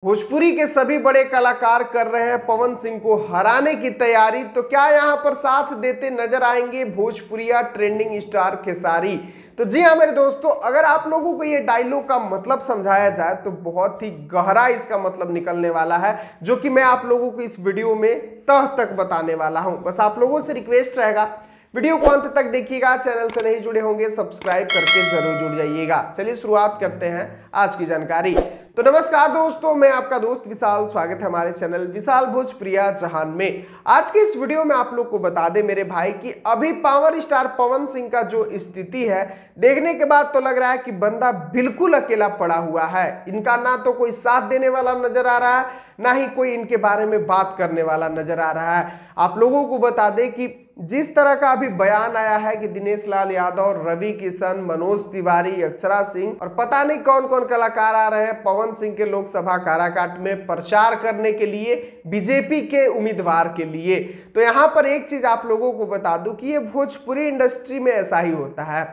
भोजपुरी के सभी बड़े कलाकार कर रहे हैं पवन सिंह को हराने की तैयारी। तो क्या यहां पर साथ देते नजर आएंगे भोजपुरिया ट्रेंडिंग स्टार खेसारी? तो जी हाँ मेरे दोस्तों, अगर आप लोगों को ये डायलॉग का मतलब समझाया जाए तो बहुत ही गहरा इसका मतलब निकलने वाला है, जो कि मैं आप लोगों को इस वीडियो में तह तक बताने वाला हूं। बस आप लोगों से रिक्वेस्ट रहेगा, वीडियो को अंत तक देखिएगा। चैनल से नहीं जुड़े होंगे सब्सक्राइब करके जरूर जुड़ जाइएगा। चलिए शुरुआत करते हैं आज की जानकारी। तो नमस्कार दोस्तों, मैं आपका दोस्त विशाल, स्वागत है हमारे चैनल विशाल भोजप्रिया जहान में। आज के इस वीडियो में आप लोग को बता दें मेरे भाई कि अभी पावर स्टार पवन सिंह का जो स्थिति है, देखने के बाद तो लग रहा है कि बंदा बिल्कुल अकेला पड़ा हुआ है। इनका ना तो कोई साथ देने वाला नजर आ रहा है, ना ही कोई इनके बारे में बात करने वाला नजर आ रहा है। आप लोगों को बता दें कि जिस तरह का अभी बयान आया है कि दिनेश लाल यादव, रवि किशन, मनोज तिवारी, अक्षरा सिंह और पता नहीं कौन कौन कलाकार आ रहे हैं पवन सिंह के लोकसभा काराकाट में प्रचार करने के लिए, बीजेपी के उम्मीदवार के लिए। तो यहां पर एक चीज आप लोगों को बता दूं कि ये भोजपुरी इंडस्ट्री में ऐसा ही होता है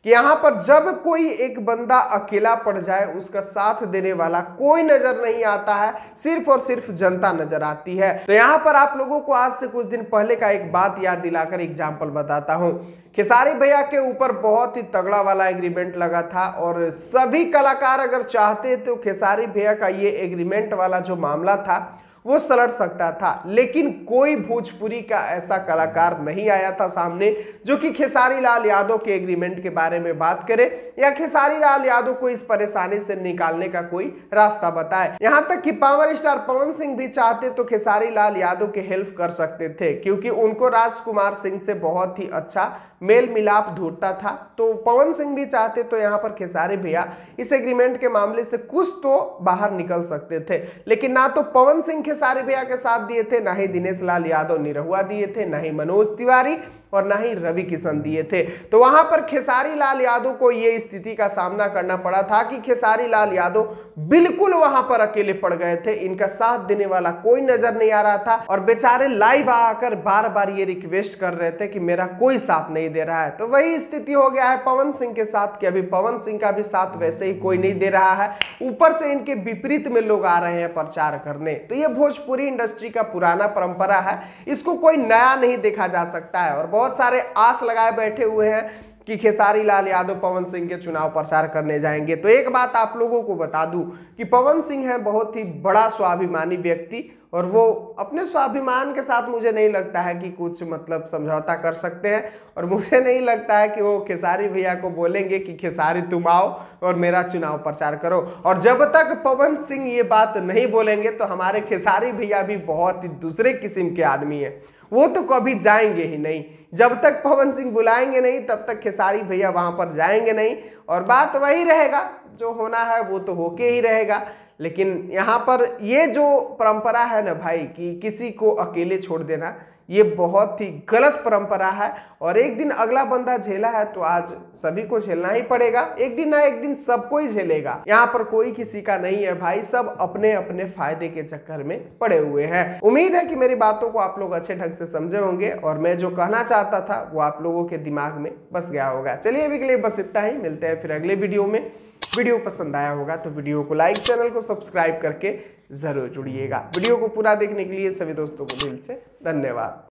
कि यहाँ पर जब कोई एक बंदा अकेला पड़ जाए, उसका साथ देने वाला कोई नजर नहीं आता है, सिर्फ और सिर्फ जनता नजर आती है। तो यहाँ पर आप लोगों को आज से कुछ दिन पहले का एक बात याद दिलाकर एग्जाम्पल बताता हूँ। खेसारी भैया के ऊपर बहुत ही तगड़ा वाला एग्रीमेंट लगा था और सभी कलाकार अगर चाहते तो खेसारी भैया का ये एग्रीमेंट वाला जो मामला था वो सलट सकता था, लेकिन कोई भोजपुरी का ऐसा कलाकार नहीं आया था सामने जो कि खेसारी लाल यादव के एग्रीमेंट के बारे में बात करे या खेसारी लाल यादव को इस परेशानी से निकालने का कोई रास्ता बताए। यहां तक कि पावर स्टार पवन सिंह भी चाहते तो खेसारी लाल यादव के हेल्प कर सकते थे, क्योंकि उनको राजकुमार सिंह से बहुत ही अच्छा मेल मिलाप ढूंढता था। तो पवन सिंह भी चाहते तो यहाँ पर खेसारी भैया इस एग्रीमेंट के मामले से कुछ तो बाहर निकल सकते थे, लेकिन ना तो पवन सिंह खेसारी भैया के साथ दिए थे, ना ही दिनेश लाल यादव निरहुआ दिए थे, ना ही मनोज तिवारी और ना ही रवि किशन दिए थे। तो वहां पर खेसारी लाल यादव को यह स्थिति का सामना करना पड़ा था कि खेसारी लाल यादव बिल्कुल वहां पर अकेले पड़ गए थे। इनका साथ देने वाला कोई नजर नहीं आ रहा था और बेचारे लाइव आकर बार बार ये रिक्वेस्ट कर रहे थे कि मेरा कोई साथ नहीं दे रहा है। तो वही स्थिति हो गया है पवन सिंह के साथ कि अभी पवन सिंह का भी साथ वैसे ही कोई नहीं दे रहा है, ऊपर से इनके विपरीत में लोग आ रहे हैं प्रचार करने। तो ये भोजपुरी इंडस्ट्री का पुराना परंपरा है, इसको कोई नया नहीं देखा जा सकता है। और बहुत सारे आस लगाए बैठे हुए हैं कि खेसारी लाल यादव पवन सिंह के चुनाव प्रचार करने जाएंगे। तो एक बात आप लोगों को बता दूं कि पवन सिंह है बहुत ही बड़ा स्वाभिमानी व्यक्ति और वो अपने स्वाभिमान के साथ मुझे नहीं लगता है कि कुछ मतलब समझौता कर सकते हैं। और मुझे नहीं लगता है कि वो खेसारी भैया को बोलेंगे कि खेसारी तुम आओ और मेरा चुनाव प्रचार करो। और जब तक पवन सिंह ये बात नहीं बोलेंगे तो हमारे खेसारी भैया भी बहुत ही दूसरे किस्म के आदमी है, वो तो कभी जाएंगे ही नहीं। जब तक पवन सिंह बुलाएंगे नहीं तब तक खेसारी भैया वहां पर जाएंगे नहीं, और बात वही रहेगा, जो होना है वो तो होके ही रहेगा। लेकिन यहाँ पर ये जो परंपरा है ना भाई कि किसी को अकेले छोड़ देना, ये बहुत ही गलत परंपरा है। और एक दिन अगला बंदा झेला है तो आज सभी को झेलना ही पड़ेगा, एक दिन ना एक दिन सबको ही झेलेगा। यहाँ पर कोई किसी का नहीं है भाई, सब अपने अपने फायदे के चक्कर में पड़े हुए हैं। उम्मीद है कि मेरी बातों को आप लोग अच्छे ढंग से समझे होंगे और मैं जो कहना चाहता था वो आप लोगों के दिमाग में बस गया होगा। चलिए अभी के लिए बस इतना ही, मिलते हैं फिर अगले वीडियो में। वीडियो पसंद आया होगा तो वीडियो को लाइक, चैनल को सब्सक्राइब करके जरूर जुड़िएगा। वीडियो को पूरा देखने के लिए सभी दोस्तों को दिल से धन्यवाद।